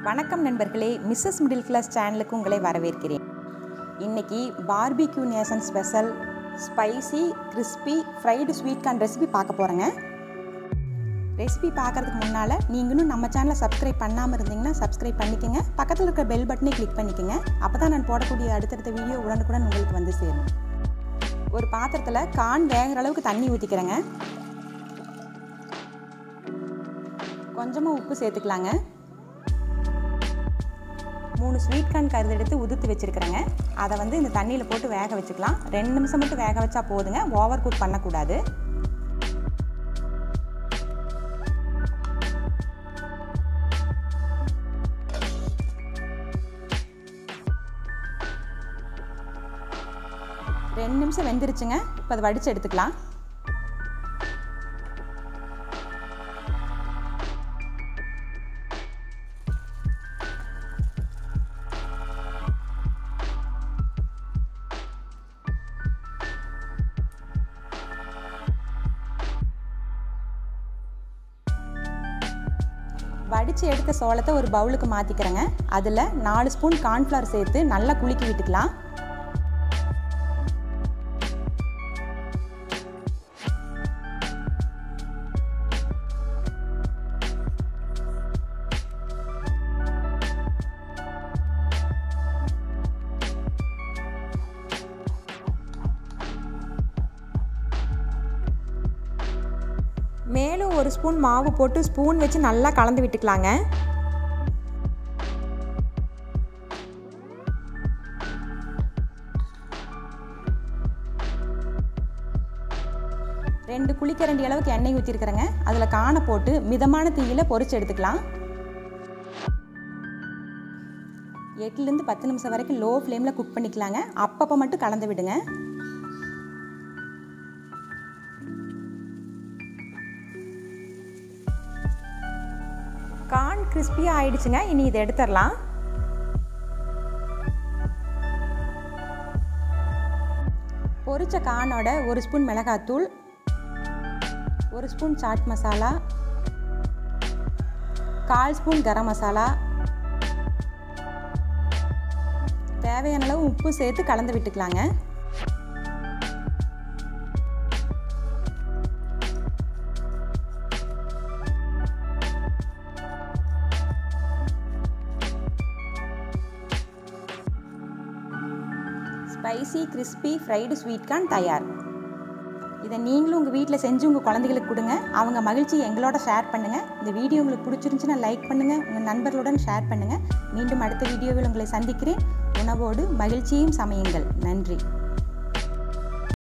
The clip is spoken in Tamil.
வணக்கம் நண்பர்களே, மிஸ்ஸஸ் மிடில் கிளாஸ் சேனலுக்கு உங்களை வரவேற்கிறேன். இன்றைக்கி barbecue nation special spicy crispy fried sweet corn recipe பார்க்க போகிறேங்க. ரெசிபி பார்க்குறதுக்கு முன்னால் நீங்களும் நம்ம சேனலை சப்ஸ்கிரைப் பண்ணாமல் இருந்தீங்கன்னா சப்ஸ்கிரைப் பண்ணிக்கோங்க. பக்கத்தில் இருக்கிற பெல் பட்டனை கிளிக் பண்ணிக்கோங்க. அப்போ தான் நான் போடக்கூடிய அடுத்தடுத்த வீடியோ உடனுக்குடன் உங்களுக்கு வந்து சேரும். ஒரு பாத்திரத்தில் கார்ன் வேகிற அளவுக்கு தண்ணி ஊற்றிக்கிறேங்க. கொஞ்சமாக உப்பு சேர்த்துக்கலாங்க. 3 ஸ்வீட் கார்ன் கருது எடுத்து உதிர்த்து வச்சுருக்கிறேங்க. அதை இந்த தண்ணியில் போட்டு வேக வச்சுக்கலாம். 2 நிமிஷம் மட்டும் வேக வச்சா போதுங்க, ஓவர் குக் பண்ணக்கூடாது. ரெண்டு நிமிஷம் வெந்துருச்சுங்க. இப்போ அதை வடித்து எடுத்துக்கலாம். வடித்து எடுத்த சோளத்தை ஒரு பவுலுக்கு மாற்றிக்கிறேங்க. அதில் 4 ஸ்பூன் கார்ன்ஃப்ளவர் சேர்த்து நல்லா குலுக்கி விட்டுக்கலாம். மேலும் 1 ஸ்பூன் மாவு போட்டு ஸ்பூன் வச்சு நல்லா கலந்து விட்டுக்கலாங்க. ரெண்டு குழிக்கரண்டி அளவுக்கு எண்ணெய் ஊற்றிருக்கிறேங்க. அதில் காணை போட்டு மிதமான தீயில பொரிச்சு எடுத்துக்கலாம். 8லேருந்து 10 நிமிஷம் வரைக்கும் லோ ஃப்ளேமில் குக் பண்ணிக்கலாங்க. அப்பப்போ மட்டும் கலந்து விடுங்க. கார்ன் கிறிஸ்பியாக ஆயிடுச்சுங்க. இனி இதை எடுத்துடலாம். பொரிச்ச கார்னோட 1 ஸ்பூன் மிளகாத்தூள், 1 spoon chat masala, 1/4 spoon garam masala, தேவையான அளவு உப்பு சேர்த்து கலந்து விட்டுக்கலாங்க. Spicy crispy fried sweet corn தயார். இதை நீங்களும் உங்கள் வீட்டில் செஞ்சு உங்கள் குழந்தைகளுக்கு கொடுங்க. அவங்க மகிழ்ச்சியை எங்களோட ஷேர் பண்ணுங்கள். இந்த வீடியோ உங்களுக்கு பிடிச்சிருந்துச்சுன்னா லைக் பண்ணுங்கள், உங்கள் நண்பர்களுடன் ஷேர் பண்ணுங்கள். மீண்டும் அடுத்த வீடியோவில் உங்களை சந்திக்கிறேன். உணவோடு மகிழ்ச்சியும் சமையுங்கள். நன்றி.